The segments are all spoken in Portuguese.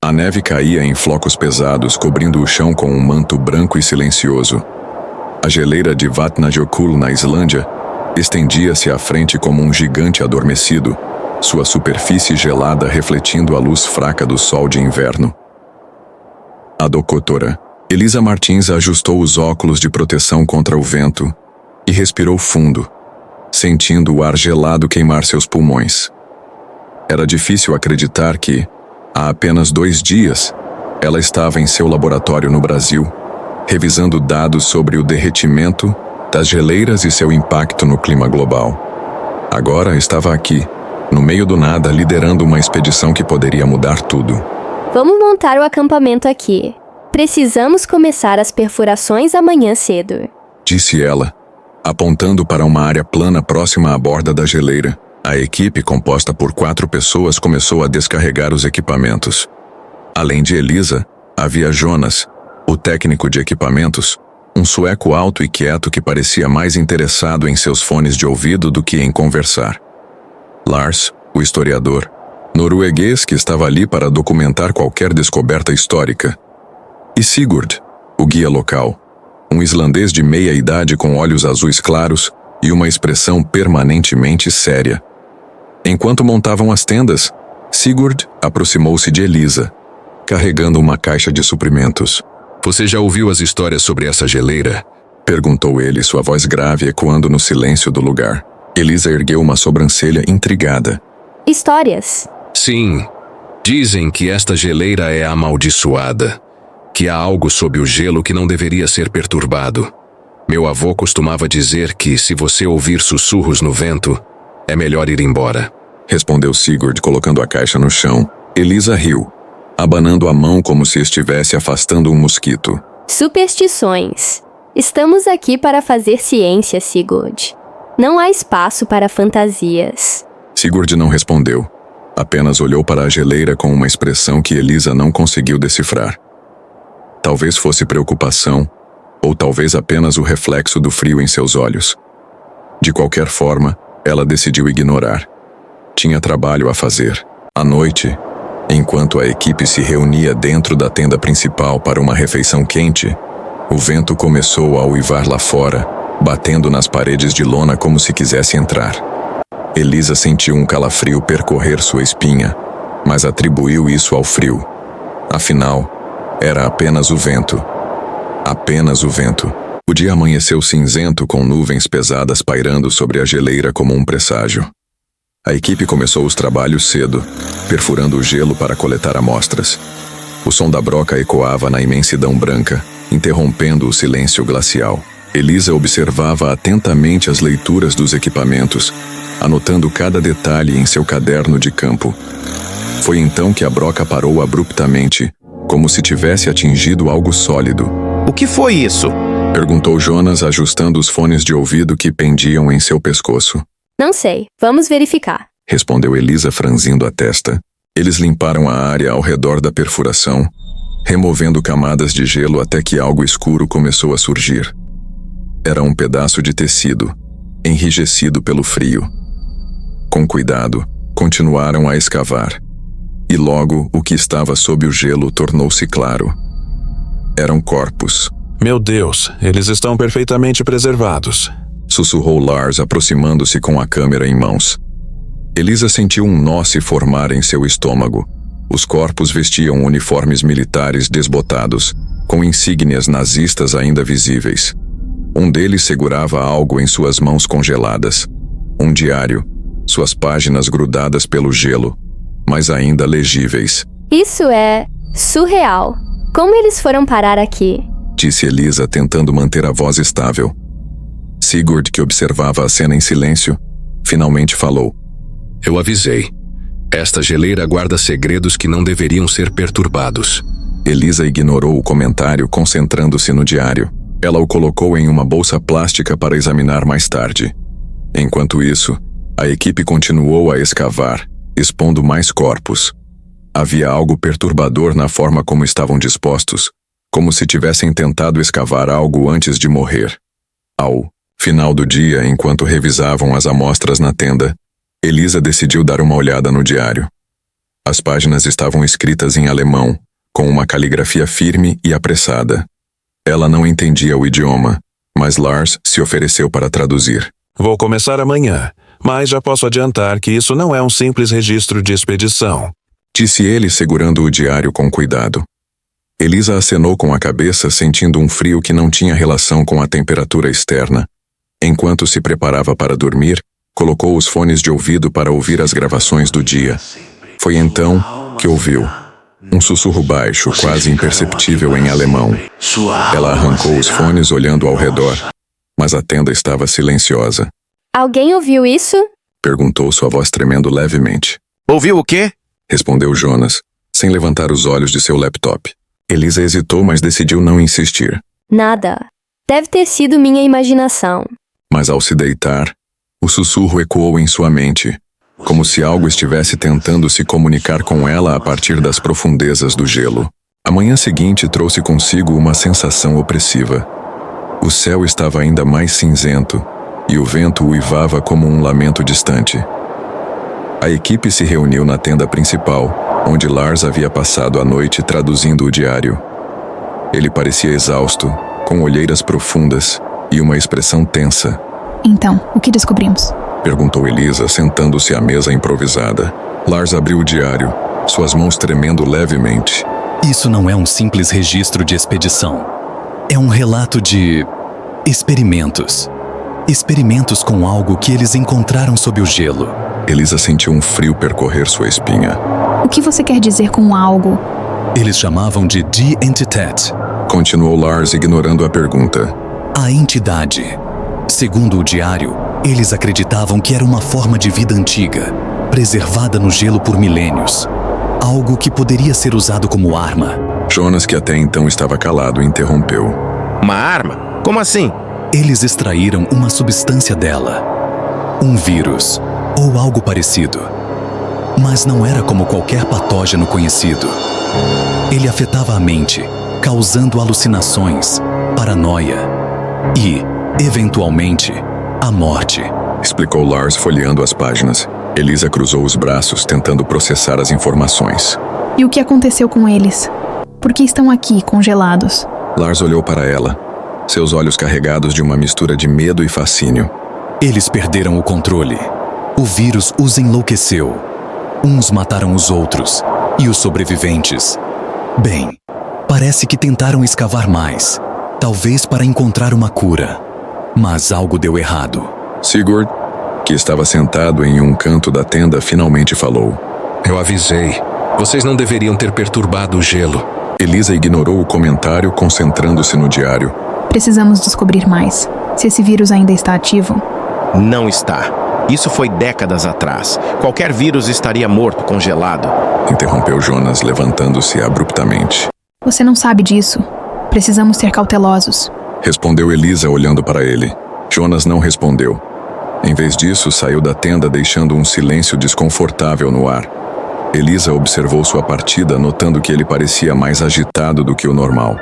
A neve caía em flocos pesados, cobrindo o chão com um manto branco e silencioso. A geleira de Vatnajökull, na Islândia, estendia-se à frente como um gigante adormecido, sua superfície gelada refletindo a luz fraca do sol de inverno. A doutora Elisa Martins ajustou os óculos de proteção contra o vento e respirou fundo, sentindo o ar gelado queimar seus pulmões. Era difícil acreditar que, há apenas 2 dias, ela estava em seu laboratório no Brasil, revisando dados sobre o derretimento das geleiras e seu impacto no clima global. Agora estava aqui, no meio do nada, liderando uma expedição que poderia mudar tudo. Vamos montar o acampamento aqui. Precisamos começar as perfurações amanhã cedo, disse ela, apontando para uma área plana próxima à borda da geleira. A equipe, composta por 4 pessoas, começou a descarregar os equipamentos. Além de Elisa, havia Jonas, o técnico de equipamentos, um sueco alto e quieto que parecia mais interessado em seus fones de ouvido do que em conversar. Lars, o historiador, norueguês que estava ali para documentar qualquer descoberta histórica. E Sigurd, o guia local, um islandês de meia idade com olhos azuis claros e uma expressão permanentemente séria. Enquanto montavam as tendas, Sigurd aproximou-se de Elisa, carregando uma caixa de suprimentos. Você já ouviu as histórias sobre essa geleira? Perguntou ele, sua voz grave ecoando no silêncio do lugar. Elisa ergueu uma sobrancelha intrigada. Histórias? Sim. Dizem que esta geleira é amaldiçoada, que há algo sob o gelo que não deveria ser perturbado. Meu avô costumava dizer que, se você ouvir sussurros no vento, é melhor ir embora. Respondeu Sigurd, colocando a caixa no chão. Elisa riu, abanando a mão como se estivesse afastando um mosquito. Superstições. Estamos aqui para fazer ciência, Sigurd. Não há espaço para fantasias. Sigurd não respondeu. Apenas olhou para a geleira com uma expressão que Elisa não conseguiu decifrar. Talvez fosse preocupação, ou talvez apenas o reflexo do frio em seus olhos. De qualquer forma, ela decidiu ignorar. Tinha trabalho a fazer. À noite, enquanto a equipe se reunia dentro da tenda principal para uma refeição quente, o vento começou a uivar lá fora, batendo nas paredes de lona como se quisesse entrar. Elisa sentiu um calafrio percorrer sua espinha, mas atribuiu isso ao frio. Afinal, era apenas o vento. Apenas o vento. O dia amanheceu cinzento, com nuvens pesadas pairando sobre a geleira como um presságio. A equipe começou os trabalhos cedo, perfurando o gelo para coletar amostras. O som da broca ecoava na imensidão branca, interrompendo o silêncio glacial. Elisa observava atentamente as leituras dos equipamentos, anotando cada detalhe em seu caderno de campo. Foi então que a broca parou abruptamente, como se tivesse atingido algo sólido. O que foi isso? Perguntou Jonas, ajustando os fones de ouvido que pendiam em seu pescoço. Não sei. Vamos verificar. Respondeu Elisa, franzindo a testa. Eles limparam a área ao redor da perfuração, removendo camadas de gelo até que algo escuro começou a surgir. Era um pedaço de tecido, enrijecido pelo frio. Com cuidado, continuaram a escavar. E logo, o que estava sob o gelo tornou-se claro. Eram corpos. Meu Deus, eles estão perfeitamente preservados. Sussurrou Lars, aproximando-se com a câmera em mãos. Elisa sentiu um nó se formar em seu estômago. Os corpos vestiam uniformes militares desbotados, com insígnias nazistas ainda visíveis. Um deles segurava algo em suas mãos congeladas. Um diário, suas páginas grudadas pelo gelo, mas ainda legíveis. Isso é surreal. Como eles foram parar aqui? Disse Elisa, tentando manter a voz estável. Sigurd, que observava a cena em silêncio, finalmente falou. Eu avisei. Esta geleira guarda segredos que não deveriam ser perturbados. Elisa ignorou o comentário, concentrando-se no diário. Ela o colocou em uma bolsa plástica para examinar mais tarde. Enquanto isso, a equipe continuou a escavar, expondo mais corpos. Havia algo perturbador na forma como estavam dispostos, como se tivessem tentado escavar algo antes de morrer. Ao final do dia, enquanto revisavam as amostras na tenda, Elisa decidiu dar uma olhada no diário. As páginas estavam escritas em alemão, com uma caligrafia firme e apressada. Ela não entendia o idioma, mas Lars se ofereceu para traduzir. Vou começar amanhã, mas já posso adiantar que isso não é um simples registro de expedição. Disse ele segurando o diário com cuidado. Elisa acenou com a cabeça, sentindo um frio que não tinha relação com a temperatura externa. Enquanto se preparava para dormir, colocou os fones de ouvido para ouvir as gravações do dia. Foi então que ouviu um sussurro baixo, quase imperceptível em alemão. Ela arrancou os fones olhando ao redor, mas a tenda estava silenciosa. Alguém ouviu isso? Perguntou sua voz tremendo levemente. Ouviu o quê? Respondeu Jonas, sem levantar os olhos de seu laptop. Elisa hesitou, mas decidiu não insistir. Nada. Deve ter sido minha imaginação. Mas ao se deitar, o sussurro ecoou em sua mente, como se algo estivesse tentando se comunicar com ela a partir das profundezas do gelo. A manhã seguinte trouxe consigo uma sensação opressiva. O céu estava ainda mais cinzento, e o vento uivava como um lamento distante. A equipe se reuniu na tenda principal, onde Lars havia passado a noite traduzindo o diário. Ele parecia exausto, com olheiras profundas e uma expressão tensa. Então, o que descobrimos? Perguntou Elisa, sentando-se à mesa improvisada. Lars abriu o diário, suas mãos tremendo levemente. Isso não é um simples registro de expedição. É um relato de experimentos. Experimentos com algo que eles encontraram sob o gelo. Elisa sentiu um frio percorrer sua espinha. O que você quer dizer com algo? Eles chamavam de Die Entität. Continuou Lars, ignorando a pergunta. A entidade. Segundo o diário, eles acreditavam que era uma forma de vida antiga, preservada no gelo por milênios. Algo que poderia ser usado como arma. Jonas, que até então estava calado, interrompeu. Uma arma? Como assim? Eles extraíram uma substância dela. Um vírus, ou algo parecido. Mas não era como qualquer patógeno conhecido. Ele afetava a mente, causando alucinações, paranoia e, eventualmente, a morte. Explicou Lars, folheando as páginas. Elisa cruzou os braços, tentando processar as informações. E o que aconteceu com eles? Por que estão aqui, congelados? Lars olhou para ela, seus olhos carregados de uma mistura de medo e fascínio. Eles perderam o controle. O vírus os enlouqueceu. Uns mataram os outros, e os sobreviventes... Bem, parece que tentaram escavar mais, talvez para encontrar uma cura. Mas algo deu errado. Sigurd, que estava sentado em um canto da tenda, finalmente falou. Eu avisei. Vocês não deveriam ter perturbado o gelo. Elisa ignorou o comentário, concentrando-se no diário. Precisamos descobrir mais. Se esse vírus ainda está ativo. Não está. Isso foi décadas atrás. Qualquer vírus estaria morto, congelado. Interrompeu Jonas, levantando-se abruptamente. Você não sabe disso. Precisamos ser cautelosos. Respondeu Elisa, olhando para ele. Jonas não respondeu. Em vez disso, saiu da tenda, deixando um silêncio desconfortável no ar. Elisa observou sua partida, notando que ele parecia mais agitado do que o normal.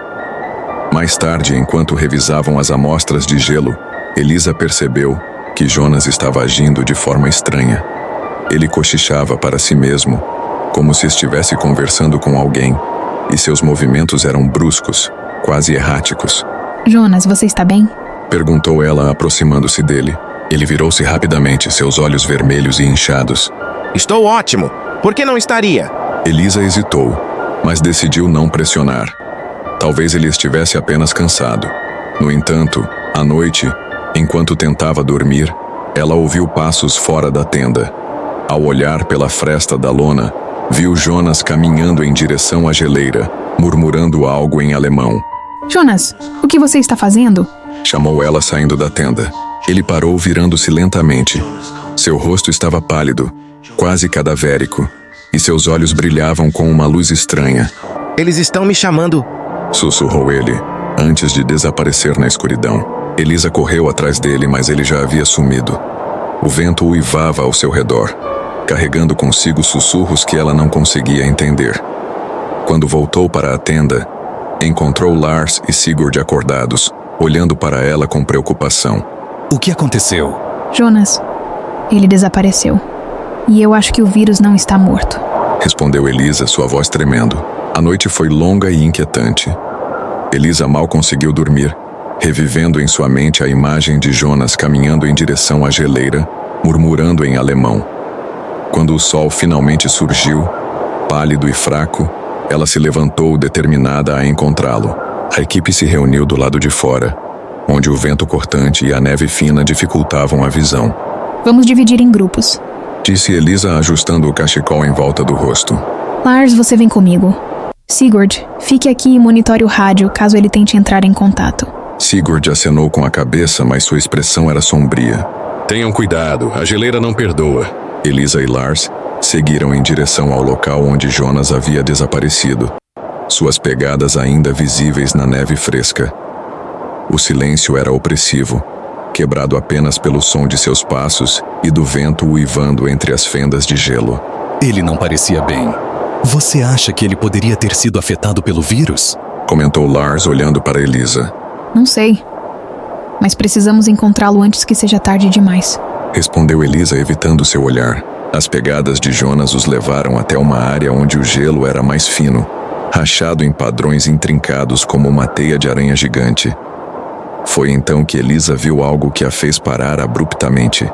Mais tarde, enquanto revisavam as amostras de gelo, Elisa percebeu que Jonas estava agindo de forma estranha. Ele cochichava para si mesmo, como se estivesse conversando com alguém, e seus movimentos eram bruscos, quase erráticos. Jonas, você está bem? Perguntou ela, aproximando-se dele. Ele virou-se rapidamente, seus olhos vermelhos e inchados. Estou ótimo. Por que não estaria? Elisa hesitou, mas decidiu não pressionar. Talvez ele estivesse apenas cansado. No entanto, à noite, enquanto tentava dormir, ela ouviu passos fora da tenda. Ao olhar pela fresta da lona, viu Jonas caminhando em direção à geleira, murmurando algo em alemão. Jonas, o que você está fazendo? Chamou ela, saindo da tenda. Ele parou, virando-se lentamente. Seu rosto estava pálido, quase cadavérico, e seus olhos brilhavam com uma luz estranha. Eles estão me chamando. Sussurrou ele, antes de desaparecer na escuridão. Elisa correu atrás dele, mas ele já havia sumido. O vento uivava ao seu redor, carregando consigo sussurros que ela não conseguia entender. Quando voltou para a tenda, encontrou Lars e Sigurd acordados, olhando para ela com preocupação. O que aconteceu? Jonas, ele desapareceu. E eu acho que o vírus não está morto. respondeu Elisa, sua voz tremendo. A noite foi longa e inquietante. Elisa mal conseguiu dormir, revivendo em sua mente a imagem de Jonas caminhando em direção à geleira, murmurando em alemão. Quando o sol finalmente surgiu, pálido e fraco, ela se levantou determinada a encontrá-lo. A equipe se reuniu do lado de fora, onde o vento cortante e a neve fina dificultavam a visão. Vamos dividir em grupos. Disse Elisa, ajustando o cachecol em volta do rosto. Lars, você vem comigo. Sigurd, fique aqui e monitore o rádio caso ele tente entrar em contato. Sigurd acenou com a cabeça, mas sua expressão era sombria. Tenham cuidado, a geleira não perdoa. Elisa e Lars seguiram em direção ao local onde Jonas havia desaparecido, suas pegadas ainda visíveis na neve fresca. O silêncio era opressivo, quebrado apenas pelo som de seus passos e do vento uivando entre as fendas de gelo. Ele não parecia bem. Você acha que ele poderia ter sido afetado pelo vírus? Comentou Lars olhando para Elisa. Não sei. Mas precisamos encontrá-lo antes que seja tarde demais. Respondeu Elisa, evitando seu olhar. As pegadas de Jonas os levaram até uma área onde o gelo era mais fino, rachado em padrões intrincados como uma teia de aranha gigante. Foi então que Elisa viu algo que a fez parar abruptamente.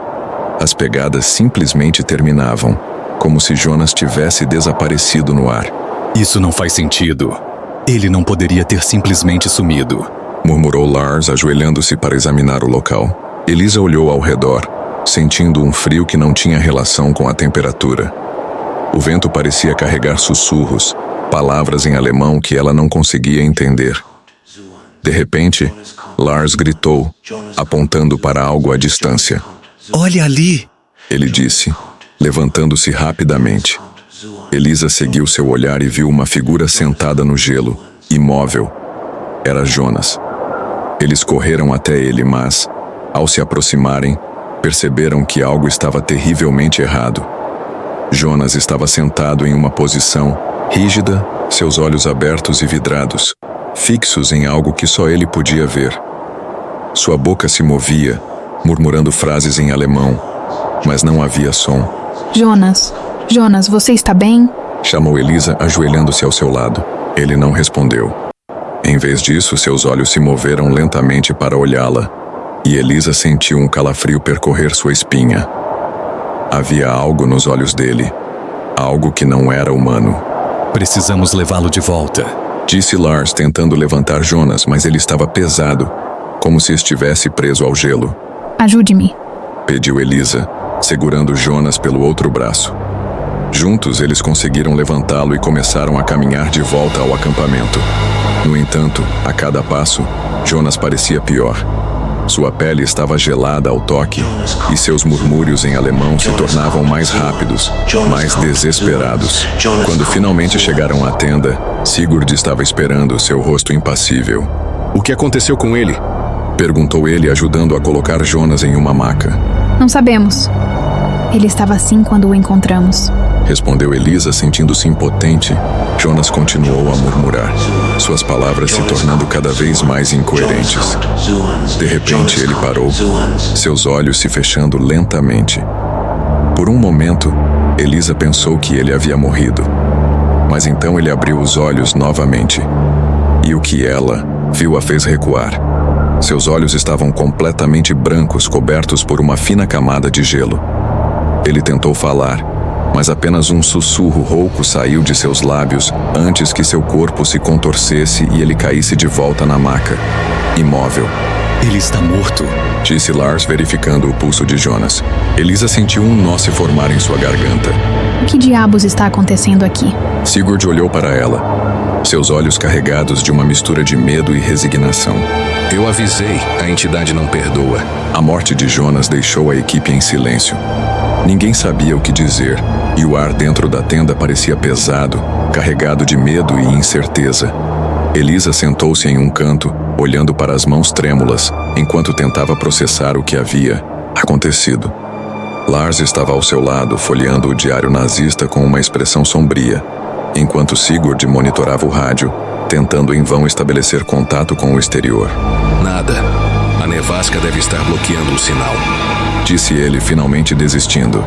As pegadas simplesmente terminavam, como se Jonas tivesse desaparecido no ar. Isso não faz sentido. Ele não poderia ter simplesmente sumido. Murmurou Lars, ajoelhando-se para examinar o local. Elisa olhou ao redor, sentindo um frio que não tinha relação com a temperatura. O vento parecia carregar sussurros, palavras em alemão que ela não conseguia entender. De repente, Lars gritou, apontando para algo à distância. Olha ali! Ele disse, levantando-se rapidamente. Elisa seguiu seu olhar e viu uma figura sentada no gelo, imóvel. Era Jonas. Eles correram até ele, mas, ao se aproximarem, perceberam que algo estava terrivelmente errado. Jonas estava sentado em uma posição rígida, seus olhos abertos e vidrados, fixos em algo que só ele podia ver. Sua boca se movia, murmurando frases em alemão, mas não havia som. Jonas, você está bem? Chamou Elisa, ajoelhando-se ao seu lado. Ele não respondeu. Em vez disso, seus olhos se moveram lentamente para olhá-la, e Elisa sentiu um calafrio percorrer sua espinha. Havia algo nos olhos dele, algo que não era humano. Precisamos levá-lo de volta. Disse Lars, tentando levantar Jonas, mas ele estava pesado, como se estivesse preso ao gelo. Ajude-me. Pediu Elisa, segurando Jonas pelo outro braço. Juntos, eles conseguiram levantá-lo e começaram a caminhar de volta ao acampamento. No entanto, a cada passo, Jonas parecia pior. Sua pele estava gelada ao toque, e seus murmúrios em alemão se tornavam mais rápidos, mais desesperados. Quando finalmente chegaram à tenda, Sigurd estava esperando, seu rosto impassível. O que aconteceu com ele? Perguntou ele, ajudando a colocar Jonas em uma maca. Não sabemos. Ele estava assim quando o encontramos. Respondeu Elisa, sentindo-se impotente. Jonas continuou a murmurar, suas palavras se tornando cada vez mais incoerentes. De repente, ele parou, seus olhos se fechando lentamente. Por um momento, Elisa pensou que ele havia morrido. Mas então ele abriu os olhos novamente. E o que ela viu a fez recuar. Seus olhos estavam completamente brancos, cobertos por uma fina camada de gelo. Ele tentou falar, mas apenas um sussurro rouco saiu de seus lábios antes que seu corpo se contorcesse e ele caísse de volta na maca, imóvel. Ele está morto, disse Lars, verificando o pulso de Jonas. Elisa sentiu um nó se formar em sua garganta. O que diabos está acontecendo aqui? Sigurd olhou para ela, seus olhos carregados de uma mistura de medo e resignação. Eu avisei, a entidade não perdoa. A morte de Jonas deixou a equipe em silêncio. Ninguém sabia o que dizer, e o ar dentro da tenda parecia pesado, carregado de medo e incerteza. Elisa sentou-se em um canto, olhando para as mãos trêmulas, enquanto tentava processar o que havia acontecido. Lars estava ao seu lado, folheando o diário nazista com uma expressão sombria, enquanto Sigurd monitorava o rádio, tentando em vão estabelecer contato com o exterior. Nada. A nevasca deve estar bloqueando o sinal. Disse ele, finalmente desistindo.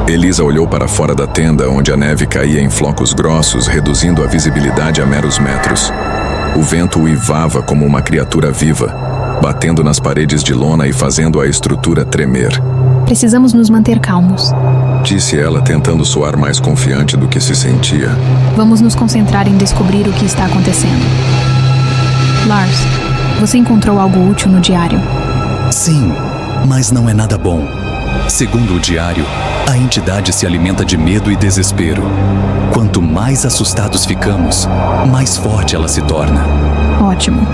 Elisa olhou para fora da tenda, onde a neve caía em flocos grossos, reduzindo a visibilidade a meros metros. O vento uivava como uma criatura viva, batendo nas paredes de lona e fazendo a estrutura tremer. Precisamos nos manter calmos. Disse ela, tentando soar mais confiante do que se sentia. Vamos nos concentrar em descobrir o que está acontecendo. Lars, você encontrou algo útil no diário? Sim, mas não é nada bom. Segundo o diário, a entidade se alimenta de medo e desespero. Quanto mais assustados ficamos, mais forte ela se torna. Ótimo.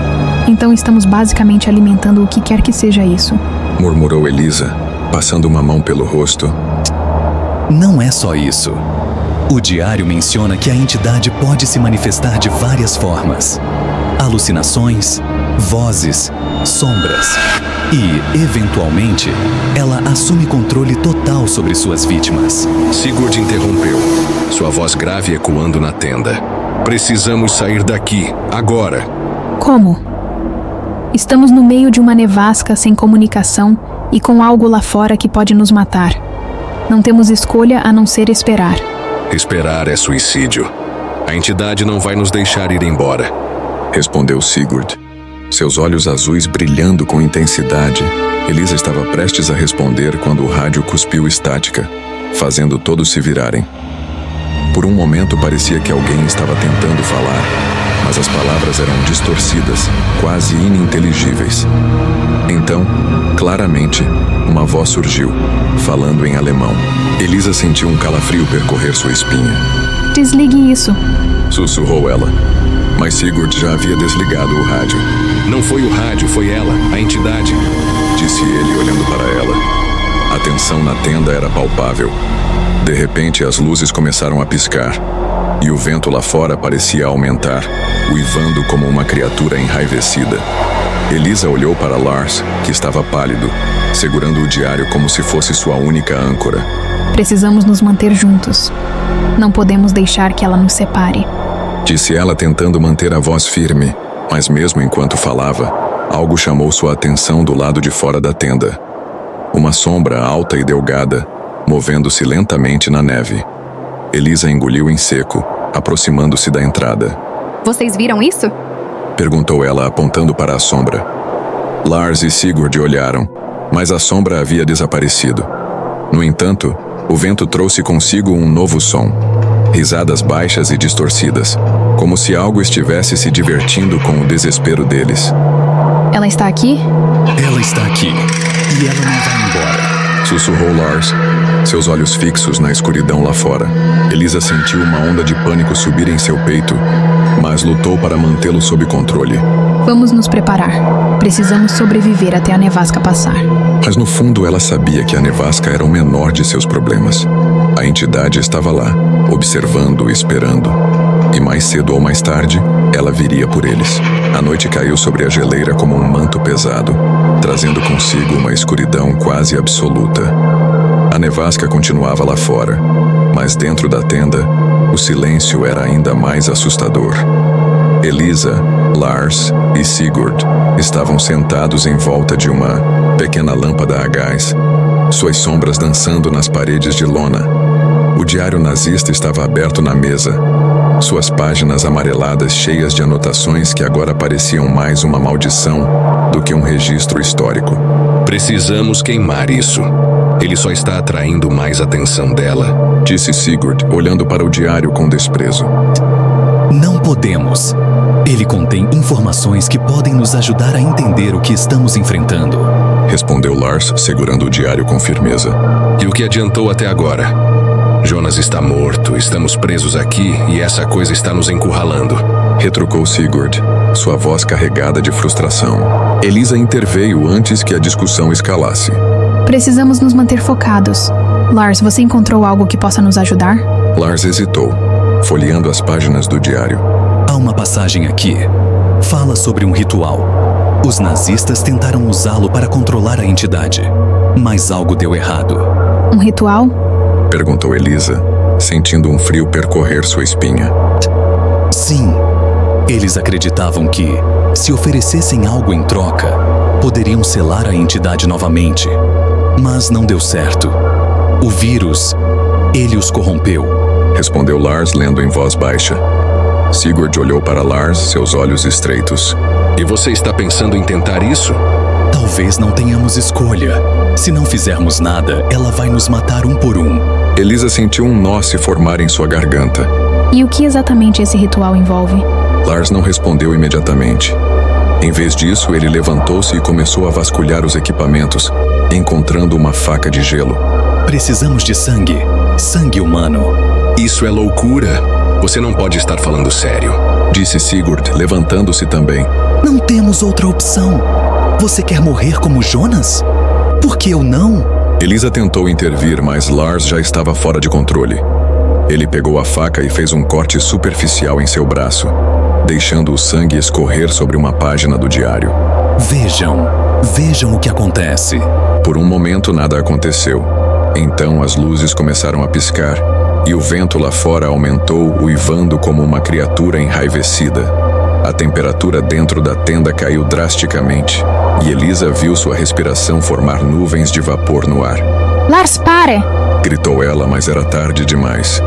Então estamos basicamente alimentando o que quer que seja isso. Murmurou Elisa, passando uma mão pelo rosto. Não é só isso. O diário menciona que a entidade pode se manifestar de várias formas. Alucinações, vozes, sombras. E, eventualmente, ela assume controle total sobre suas vítimas. Sigurd interrompeu, sua voz grave ecoando na tenda. Precisamos sair daqui, agora. Como? Estamos no meio de uma nevasca sem comunicação e com algo lá fora que pode nos matar. Não temos escolha a não ser esperar. Esperar é suicídio. A entidade não vai nos deixar ir embora. Respondeu Sigurd, seus olhos azuis brilhando com intensidade. Elisa estava prestes a responder quando o rádio cuspiu estática, fazendo todos se virarem. Por um momento parecia que alguém estava tentando falar, mas as palavras eram distorcidas, quase ininteligíveis. Então, claramente, uma voz surgiu, falando em alemão. Elisa sentiu um calafrio percorrer sua espinha. Desligue isso. Sussurrou ela, mas Sigurd já havia desligado o rádio. Não foi o rádio, foi ela, a entidade. Disse ele olhando para ela. A tensão na tenda era palpável. De repente, as luzes começaram a piscar, e o vento lá fora parecia aumentar, uivando como uma criatura enraivecida. Elisa olhou para Lars, que estava pálido, segurando o diário como se fosse sua única âncora. Precisamos nos manter juntos. Não podemos deixar que ela nos separe. Disse ela, tentando manter a voz firme, mas mesmo enquanto falava, algo chamou sua atenção do lado de fora da tenda. Uma sombra alta e delgada, movendo-se lentamente na neve. Elisa engoliu em seco, aproximando-se da entrada. Vocês viram isso? Perguntou ela, apontando para a sombra. Lars e Sigurd olharam, mas a sombra havia desaparecido. No entanto, o vento trouxe consigo um novo som. Risadas baixas e distorcidas, como se algo estivesse se divertindo com o desespero deles. Ela está aqui? Ela está aqui, e ela não vai embora. Sussurrou Lars, seus olhos fixos na escuridão lá fora. Elisa sentiu uma onda de pânico subir em seu peito, mas lutou para mantê-lo sob controle. Vamos nos preparar. Precisamos sobreviver até a nevasca passar. Mas no fundo ela sabia que a nevasca era o menor de seus problemas. A entidade estava lá, observando e esperando. E mais cedo ou mais tarde, ela viria por eles. A noite caiu sobre a geleira como um manto pesado, trazendo consigo uma escuridão quase absoluta. A nevasca continuava lá fora, mas dentro da tenda, o silêncio era ainda mais assustador. Elisa, Lars e Sigurd estavam sentados em volta de uma pequena lâmpada a gás, suas sombras dançando nas paredes de lona. O diário nazista estava aberto na mesa, suas páginas amareladas cheias de anotações que agora pareciam mais uma maldição do que um registro histórico. Precisamos queimar isso. Ele só está atraindo mais atenção dela, disse Sigurd, olhando para o diário com desprezo. Não podemos. Ele contém informações que podem nos ajudar a entender o que estamos enfrentando. Respondeu Lars, segurando o diário com firmeza. E o que adiantou até agora? Jonas está morto, estamos presos aqui e essa coisa está nos encurralando. Retrucou Sigurd, sua voz carregada de frustração. Elisa interveio antes que a discussão escalasse. Precisamos nos manter focados. Lars, você encontrou algo que possa nos ajudar? Lars hesitou, folheando as páginas do diário. Há uma passagem aqui. Fala sobre um ritual. Os nazistas tentaram usá-lo para controlar a entidade, mas algo deu errado. Um ritual? Perguntou Elisa, sentindo um frio percorrer sua espinha. Sim. Eles acreditavam que, se oferecessem algo em troca, poderiam selar a entidade novamente. Mas não deu certo. O vírus Ele os corrompeu. Respondeu Lars, lendo em voz baixa. Sigurd olhou para Lars, seus olhos estreitos. E você está pensando em tentar isso? Talvez não tenhamos escolha. Se não fizermos nada, ela vai nos matar um por um. Elisa sentiu um nó se formar em sua garganta. E o que exatamente esse ritual envolve? Lars não respondeu imediatamente. Em vez disso, ele levantou-se e começou a vasculhar os equipamentos, encontrando uma faca de gelo. Precisamos de sangue. Sangue humano. Isso é loucura. Você não pode estar falando sério. Disse Sigurd, levantando-se também. Não temos outra opção. Você quer morrer como Jonas? Por que eu não? Elisa tentou intervir, mas Lars já estava fora de controle. Ele pegou a faca e fez um corte superficial em seu braço, deixando o sangue escorrer sobre uma página do diário. Vejam o que acontece. Por um momento nada aconteceu. Então as luzes começaram a piscar e o vento lá fora aumentou, uivando como uma criatura enraivecida. A temperatura dentro da tenda caiu drasticamente e Elisa viu sua respiração formar nuvens de vapor no ar. Lars, pare! Gritou ela, mas era tarde demais.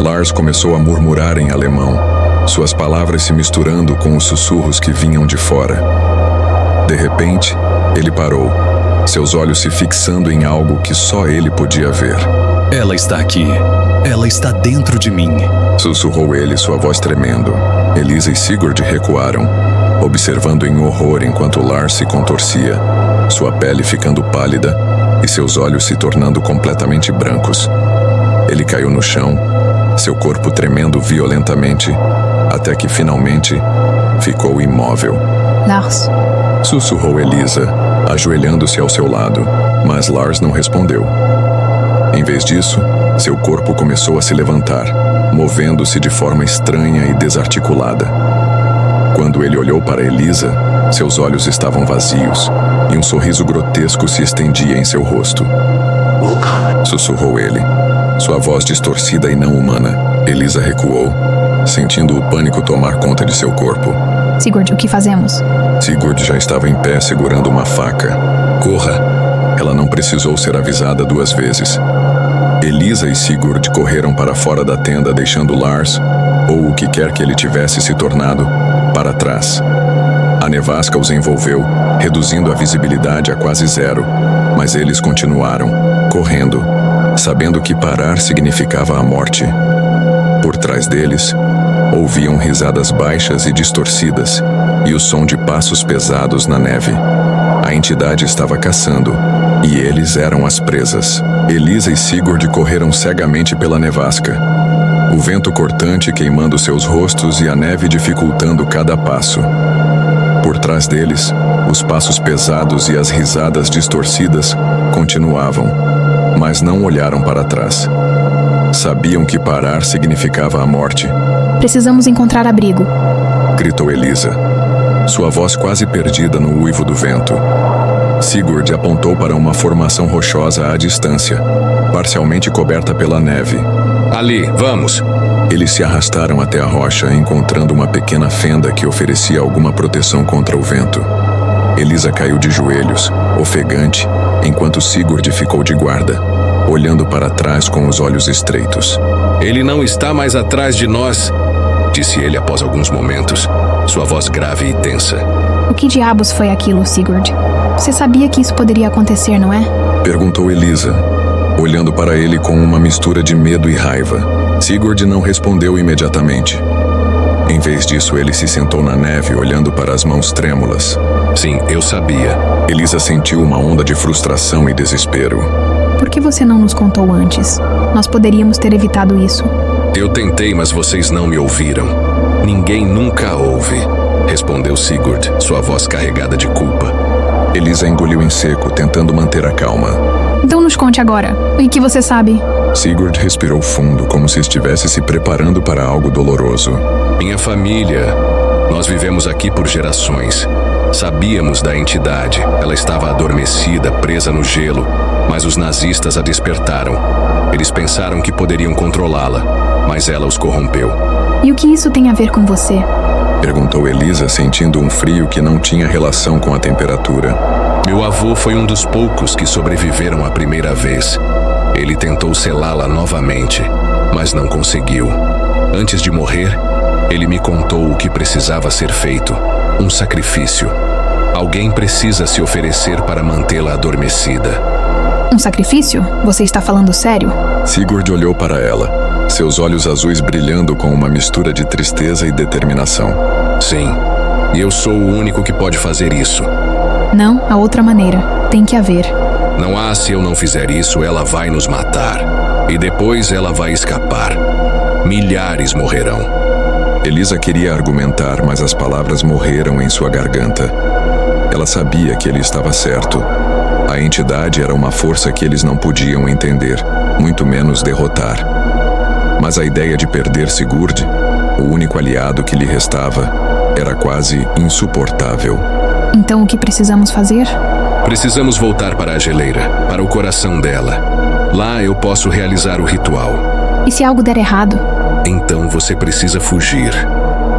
Lars começou a murmurar em alemão, suas palavras se misturando com os sussurros que vinham de fora. De repente, ele parou, seus olhos se fixando em algo que só ele podia ver. Ela está aqui. Ela está dentro de mim. Sussurrou ele, sua voz tremendo. Elisa e Sigurd recuaram, observando em horror enquanto Lars se contorcia, sua pele ficando pálida e seus olhos se tornando completamente brancos. Ele caiu no chão, seu corpo tremendo violentamente, até que finalmente ficou imóvel. Lars. Sussurrou Elisa, ajoelhando-se ao seu lado, mas Lars não respondeu. Em vez disso, seu corpo começou a se levantar, movendo-se de forma estranha e desarticulada. Quando ele olhou para Elisa, seus olhos estavam vazios e um sorriso grotesco se estendia em seu rosto. Sussurrou ele, sua voz distorcida e não humana. Elisa recuou, sentindo o pânico tomar conta de seu corpo. Sigurd, o que fazemos? Sigurd já estava em pé segurando uma faca. Corra! Ela não precisou ser avisada 2 vezes. Elisa e Sigurd correram para fora da tenda, deixando Lars, ou o que quer que ele tivesse se tornado, para trás. A nevasca os envolveu, reduzindo a visibilidade a quase zero, mas eles continuaram, correndo, sabendo que parar significava a morte. Por trás deles, ouviam risadas baixas e distorcidas e o som de passos pesados na neve. A entidade estava caçando, e eles eram as presas. Elisa e Sigurd correram cegamente pela nevasca, o vento cortante queimando seus rostos e a neve dificultando cada passo. Por trás deles, os passos pesados e as risadas distorcidas continuavam, mas não olharam para trás. Sabiam que parar significava a morte. Precisamos encontrar abrigo. Gritou Elisa, sua voz quase perdida no uivo do vento. Sigurd apontou para uma formação rochosa à distância, parcialmente coberta pela neve. Ali, vamos! Eles se arrastaram até a rocha, encontrando uma pequena fenda que oferecia alguma proteção contra o vento. Elisa caiu de joelhos, ofegante, enquanto Sigurd ficou de guarda, olhando para trás com os olhos estreitos. Ele não está mais atrás de nós, disse ele após alguns momentos, sua voz grave e tensa. O que diabos foi aquilo, Sigurd? Você sabia que isso poderia acontecer, não é? Perguntou Elisa, olhando para ele com uma mistura de medo e raiva. Sigurd não respondeu imediatamente. Em vez disso, ele se sentou na neve, olhando para as mãos trêmulas. Sim, eu sabia. Elisa sentiu uma onda de frustração e desespero. Por que você não nos contou antes? Nós poderíamos ter evitado isso. Eu tentei, mas vocês não me ouviram. Ninguém nunca ouve, respondeu Sigurd, sua voz carregada de culpa. Elisa engoliu em seco, tentando manter a calma. Então nos conte agora. O que você sabe? Sigurd respirou fundo, como se estivesse se preparando para algo doloroso. Minha família, nós vivemos aqui por gerações. Sabíamos da entidade. Ela estava adormecida, presa no gelo, mas os nazistas a despertaram. Eles pensaram que poderiam controlá-la, mas ela os corrompeu. E o que isso tem a ver com você? Perguntou Elisa, sentindo um frio que não tinha relação com a temperatura. Meu avô foi um dos poucos que sobreviveram a primeira vez. Ele tentou selá-la novamente, mas não conseguiu. Antes de morrer, ele me contou o que precisava ser feito: um sacrifício. Alguém precisa se oferecer para mantê-la adormecida. Um sacrifício? Você está falando sério? Sigurd olhou para ela, seus olhos azuis brilhando com uma mistura de tristeza e determinação. Sim, e eu sou o único que pode fazer isso. Não, há outra maneira. Tem que haver. Não há. Se eu não fizer isso, ela vai nos matar. E depois ela vai escapar. Milhares morrerão. Elisa queria argumentar, mas as palavras morreram em sua garganta. Ela sabia que ele estava certo. A entidade era uma força que eles não podiam entender, muito menos derrotar. Mas a ideia de perder Sigurd, o único aliado que lhe restava, era quase insuportável. Então o que precisamos fazer? Precisamos voltar para a geleira, para o coração dela. Lá eu posso realizar o ritual. E se algo der errado? Então você precisa fugir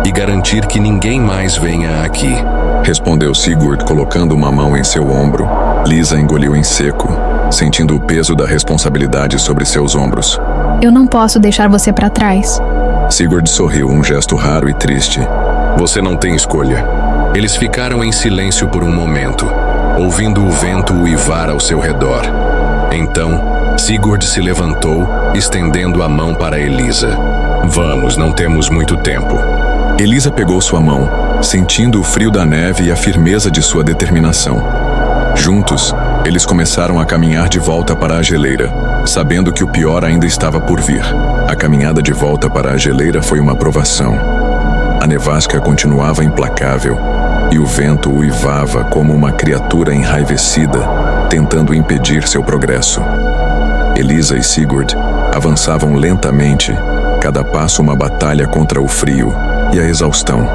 e garantir que ninguém mais venha aqui. Respondeu Sigurd, colocando uma mão em seu ombro. Lisa engoliu em seco, sentindo o peso da responsabilidade sobre seus ombros. Eu não posso deixar você para trás. Sigurd sorriu, um gesto raro e triste. Você não tem escolha. Eles ficaram em silêncio por um momento, ouvindo o vento uivar ao seu redor. Então, Sigurd se levantou, estendendo a mão para Elisa. Vamos, não temos muito tempo. Elisa pegou sua mão, sentindo o frio da neve e a firmeza de sua determinação. Juntos, eles começaram a caminhar de volta para a geleira, sabendo que o pior ainda estava por vir. A caminhada de volta para a geleira foi uma provação. A nevasca continuava implacável, e o vento uivava como uma criatura enraivecida, tentando impedir seu progresso. Elisa e Sigurd avançavam lentamente, cada passo uma batalha contra o frio e a exaustão.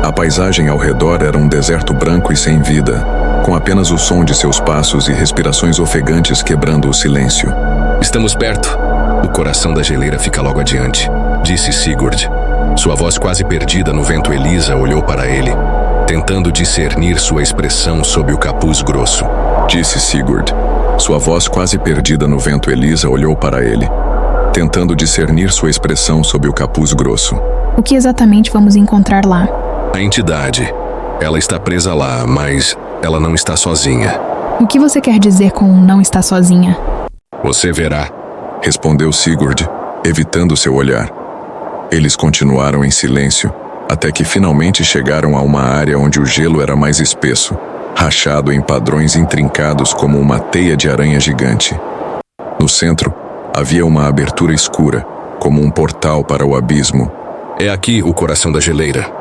A paisagem ao redor era um deserto branco e sem vida, com apenas o som de seus passos e respirações ofegantes quebrando o silêncio. Estamos perto. O coração da geleira fica logo adiante, disse Sigurd. Sua voz quase perdida no vento. Elisa olhou para ele, tentando discernir sua expressão sob o capuz grosso. Disse Sigurd. Sua voz quase perdida no vento. Elisa olhou para ele, tentando discernir sua expressão sob o capuz grosso. O que exatamente vamos encontrar lá? A entidade. Ela está presa lá, mas ela não está sozinha. O que você quer dizer com não está sozinha? Você verá, respondeu Sigurd, evitando seu olhar. Eles continuaram em silêncio, até que finalmente chegaram a uma área onde o gelo era mais espesso, rachado em padrões intrincados como uma teia de aranha gigante. No centro, havia uma abertura escura, como um portal para o abismo. É aqui o coração da geleira.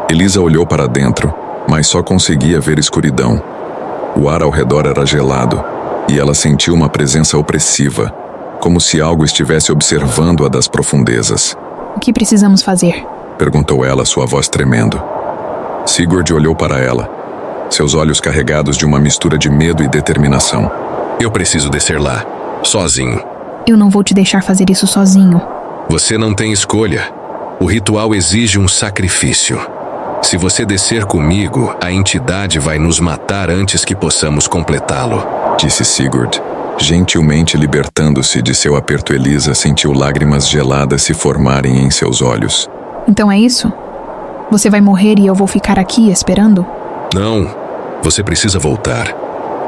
Elisa olhou para dentro, mas só conseguia ver escuridão. O ar ao redor era gelado, e ela sentiu uma presença opressiva, como se algo estivesse observando-a das profundezas. O que precisamos fazer? Perguntou ela, sua voz tremendo. Sigurd olhou para ela, seus olhos carregados de uma mistura de medo e determinação. Eu preciso descer lá, sozinho. Eu não vou te deixar fazer isso sozinho. Você não tem escolha. O ritual exige um sacrifício. Se você descer comigo, a entidade vai nos matar antes que possamos completá-lo, disse Sigurd. Gentilmente libertando-se de seu aperto, Elisa sentiu lágrimas geladas se formarem em seus olhos. Então é isso? Você vai morrer e eu vou ficar aqui esperando? Não. Você precisa voltar.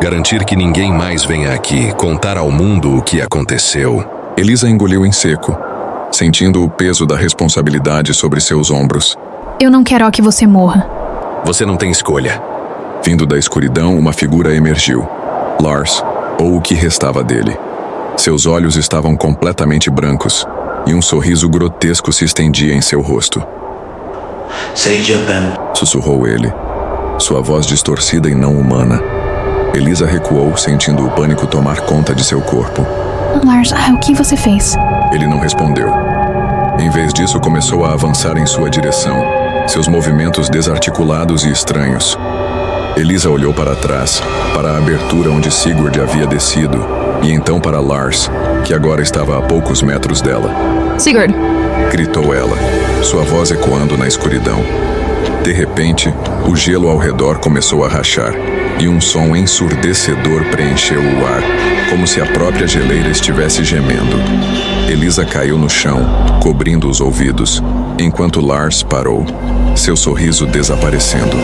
Garantir que ninguém mais venha aqui, contar ao mundo o que aconteceu. Elisa engoliu em seco, sentindo o peso da responsabilidade sobre seus ombros. Eu não quero que você morra. Você não tem escolha. Vindo da escuridão, uma figura emergiu. Lars, ou o que restava dele. Seus olhos estavam completamente brancos, e um sorriso grotesco se estendia em seu rosto. Sussurrou ele, sua voz distorcida e não humana. Elisa recuou, sentindo o pânico tomar conta de seu corpo. Lars, o que você fez? Ele não respondeu. Em vez disso, começou a avançar em sua direção, seus movimentos desarticulados e estranhos. Elisa olhou para trás, para a abertura onde Sigurd havia descido, e então para Lars, que agora estava a poucos metros dela. Sigurd! Gritou ela, sua voz ecoando na escuridão. De repente, o gelo ao redor começou a rachar, e um som ensurdecedor preencheu o ar, como se a própria geleira estivesse gemendo. Elisa caiu no chão, cobrindo os ouvidos, enquanto Lars parou, seu sorriso desaparecendo.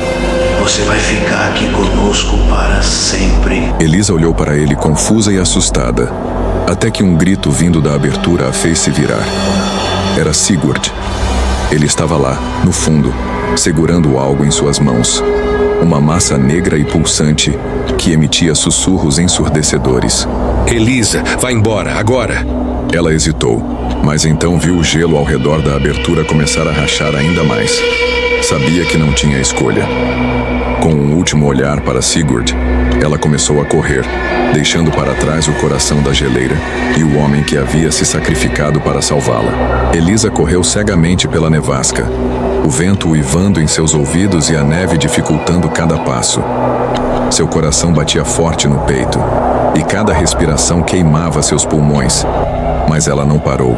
Você vai ficar aqui conosco para sempre. Elisa olhou para ele confusa e assustada, até que um grito vindo da abertura a fez se virar. Era Sigurd. Ele estava lá, no fundo, segurando algo em suas mãos. Uma massa negra e pulsante que emitia sussurros ensurdecedores. Elisa, vá embora, agora! Ela hesitou, mas então viu o gelo ao redor da abertura começar a rachar ainda mais. Sabia que não tinha escolha. Com um último olhar para Sigurd, ela começou a correr, deixando para trás o coração da geleira e o homem que havia se sacrificado para salvá-la. Elisa correu cegamente pela nevasca, o vento uivando em seus ouvidos e a neve dificultando cada passo. Seu coração batia forte no peito, e cada respiração queimava seus pulmões, mas ela não parou.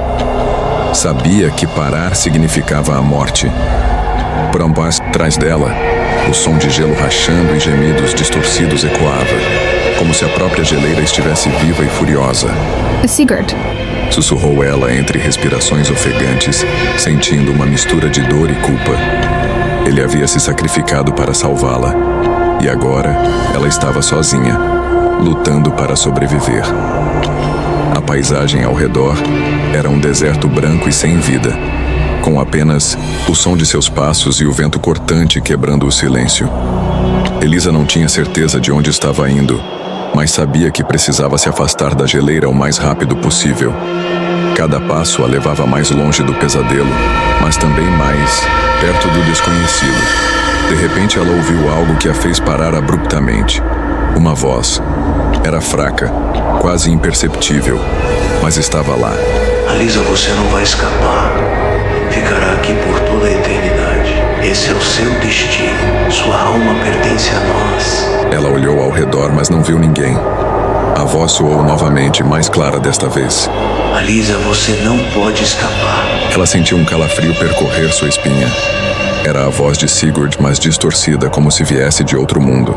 Sabia que parar significava a morte. Por um passo atrás dela, o som de gelo rachando e gemidos distorcidos ecoava, como se a própria geleira estivesse viva e furiosa. Sigurd. Sussurrou ela entre respirações ofegantes, sentindo uma mistura de dor e culpa. Ele havia se sacrificado para salvá-la, e agora ela estava sozinha, lutando para sobreviver. A paisagem ao redor era um deserto branco e sem vida, com apenas o som de seus passos e o vento cortante quebrando o silêncio. Elisa não tinha certeza de onde estava indo, mas sabia que precisava se afastar da geleira o mais rápido possível. Cada passo a levava mais longe do pesadelo, mas também mais perto do desconhecido. De repente ela ouviu algo que a fez parar abruptamente. Uma voz. Era fraca, quase imperceptível, mas estava lá. Alisa, você não vai escapar. Ficará aqui por toda a eternidade. Esse é o seu destino. Sua alma pertence a nós. Ela olhou ao redor, mas não viu ninguém. A voz soou novamente, mais clara desta vez. Alisa, você não pode escapar. Ela sentiu um calafrio percorrer sua espinha. Era a voz de Sigurd, mas distorcida, como se viesse de outro mundo.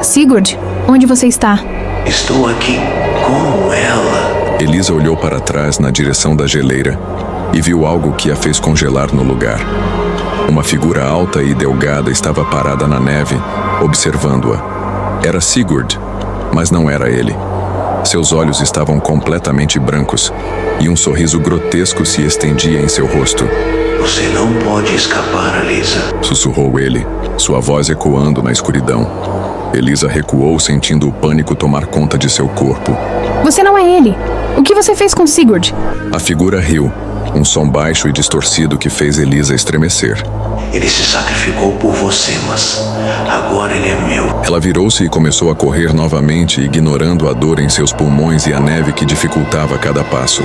Sigurd, onde você está? Estou aqui com ela. Elisa olhou para trás na direção da geleira e viu algo que a fez congelar no lugar. Uma figura alta e delgada estava parada na neve, observando-a. Era Sigurd, mas não era ele. Seus olhos estavam completamente brancos e um sorriso grotesco se estendia em seu rosto. Você não pode escapar, Alisa. Sussurrou ele, sua voz ecoando na escuridão. Elisa recuou, sentindo o pânico tomar conta de seu corpo. Você não é ele! O que você fez com Sigurd? A figura riu, um som baixo e distorcido que fez Elisa estremecer. Ele se sacrificou por você, mas agora ele é meu. Ela virou-se e começou a correr novamente, ignorando a dor em seus pulmões e a neve que dificultava cada passo.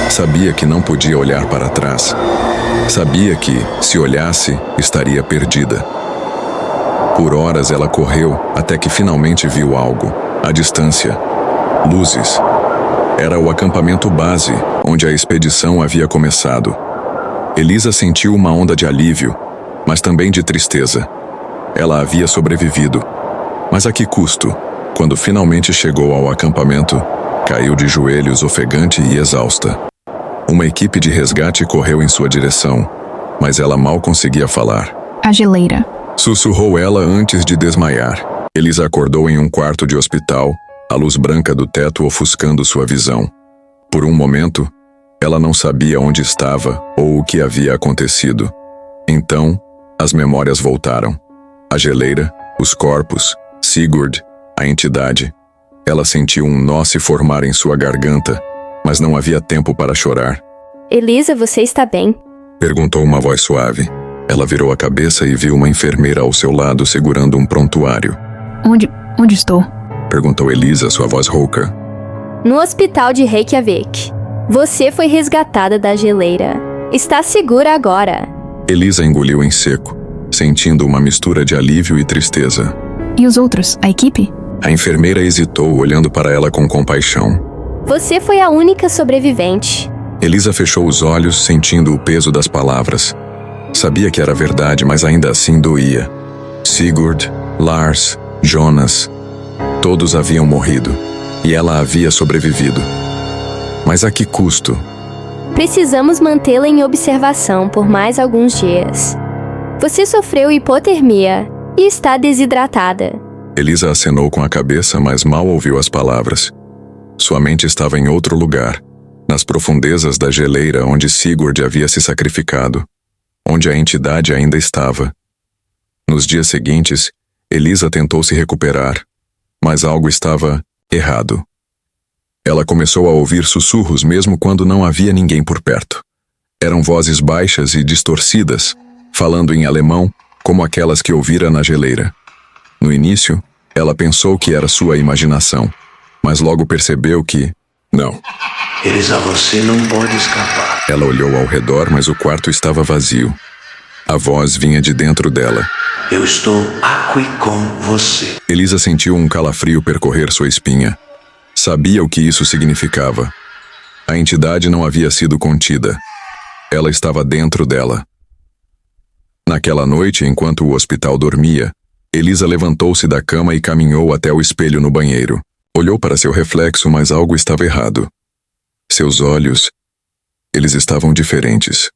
Sabia que não podia olhar para trás. Sabia que, se olhasse, estaria perdida. Por horas ela correu até que finalmente viu algo, à distância. Luzes. Era o acampamento base, onde a expedição havia começado. Elisa sentiu uma onda de alívio, mas também de tristeza. Ela havia sobrevivido. Mas a que custo? Quando finalmente chegou ao acampamento, caiu de joelhos ofegante e exausta. Uma equipe de resgate correu em sua direção, mas ela mal conseguia falar. A geleira. Sussurrou ela antes de desmaiar. Elisa acordou em um quarto de hospital, a luz branca do teto ofuscando sua visão. Por um momento, ela não sabia onde estava ou o que havia acontecido. Então, as memórias voltaram. A geleira, os corpos, Sigurd, a entidade. Ela sentiu um nó se formar em sua garganta, mas não havia tempo para chorar. Elisa, você está bem? Perguntou uma voz suave. Ela virou a cabeça e viu uma enfermeira ao seu lado segurando um prontuário. Onde estou? Perguntou Elisa, sua voz rouca. No hospital de Reykjavik. Você foi resgatada da geleira. Está segura agora. Elisa engoliu em seco, sentindo uma mistura de alívio e tristeza. E os outros, a equipe? A enfermeira hesitou, olhando para ela com compaixão. Você foi a única sobrevivente. Elisa fechou os olhos, sentindo o peso das palavras. Sabia que era verdade, mas ainda assim doía. Sigurd, Lars, Jonas. Todos haviam morrido, e ela havia sobrevivido. Mas a que custo? Precisamos mantê-la em observação por mais alguns dias. Você sofreu hipotermia e está desidratada. Elisa acenou com a cabeça, mas mal ouviu as palavras. Sua mente estava em outro lugar, nas profundezas da geleira onde Sigurd havia se sacrificado, onde a entidade ainda estava. Nos dias seguintes, Elisa tentou se recuperar, mas algo estava errado. Ela começou a ouvir sussurros mesmo quando não havia ninguém por perto. Eram vozes baixas e distorcidas, falando em alemão, como aquelas que ouvira na geleira. No início, ela pensou que era sua imaginação, mas logo percebeu que... não. Elisa, você não pode escapar. Ela olhou ao redor, mas o quarto estava vazio. A voz vinha de dentro dela. Eu estou aqui com você. Elisa sentiu um calafrio percorrer sua espinha. Sabia o que isso significava. A entidade não havia sido contida. Ela estava dentro dela. Naquela noite, enquanto o hospital dormia, Elisa levantou-se da cama e caminhou até o espelho no banheiro. Olhou para seu reflexo, mas algo estava errado. Seus olhos... eles estavam diferentes.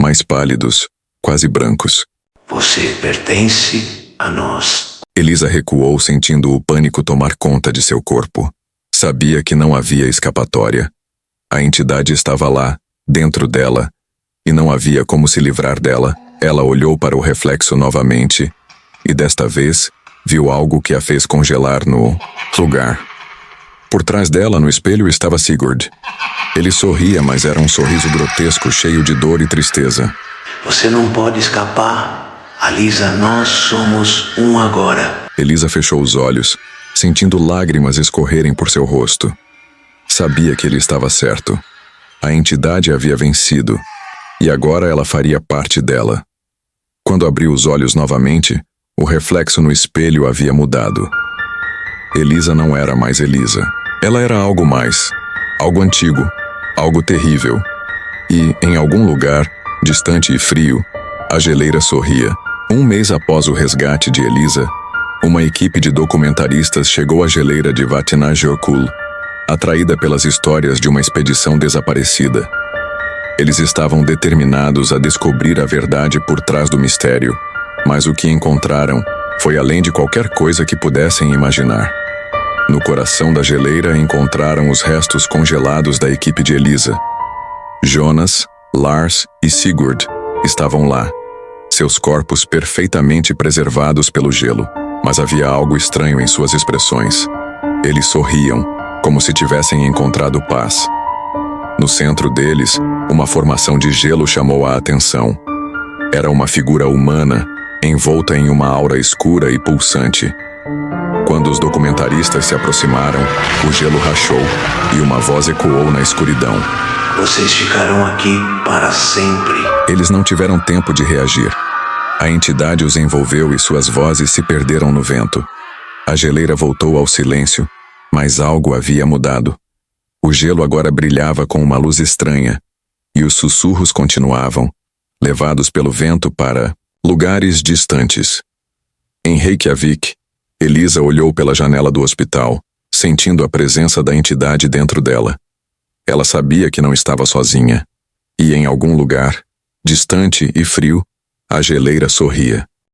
Mais pálidos, quase brancos. Você pertence a nós. Elisa recuou, sentindo o pânico tomar conta de seu corpo. Sabia que não havia escapatória. A entidade estava lá, dentro dela, e não havia como se livrar dela. Ela olhou para o reflexo novamente, e desta vez, viu algo que a fez congelar no lugar. Por trás dela, no espelho, estava Sigurd. Ele sorria, mas era um sorriso grotesco, cheio de dor e tristeza. Você não pode escapar. Alisa, nós somos um agora. Elisa fechou os olhos, sentindo lágrimas escorrerem por seu rosto. Sabia que ele estava certo. A entidade havia vencido, e agora ela faria parte dela. Quando abriu os olhos novamente, o reflexo no espelho havia mudado. Elisa não era mais Elisa. Ela era algo mais. Algo antigo. Algo terrível. E, em algum lugar, distante e frio, a geleira sorria. Um mês após o resgate de Elisa, uma equipe de documentaristas chegou à geleira de Vatnajökull, atraída pelas histórias de uma expedição desaparecida. Eles estavam determinados a descobrir a verdade por trás do mistério, mas o que encontraram foi além de qualquer coisa que pudessem imaginar. No coração da geleira encontraram os restos congelados da equipe de Elisa. Jonas, Lars e Sigurd estavam lá, seus corpos perfeitamente preservados pelo gelo, mas havia algo estranho em suas expressões. Eles sorriam, como se tivessem encontrado paz. No centro deles, uma formação de gelo chamou a atenção. Era uma figura humana, envolta em uma aura escura e pulsante. Quando os documentaristas se aproximaram, o gelo rachou e uma voz ecoou na escuridão. Vocês ficarão aqui para sempre. Eles não tiveram tempo de reagir. A entidade os envolveu e suas vozes se perderam no vento. A geleira voltou ao silêncio, mas algo havia mudado. O gelo agora brilhava com uma luz estranha, e os sussurros continuavam, levados pelo vento para lugares distantes. Em Reykjavik, Elisa olhou pela janela do hospital, sentindo a presença da entidade dentro dela. Ela sabia que não estava sozinha, e em algum lugar, distante e frio, a geleira sorria.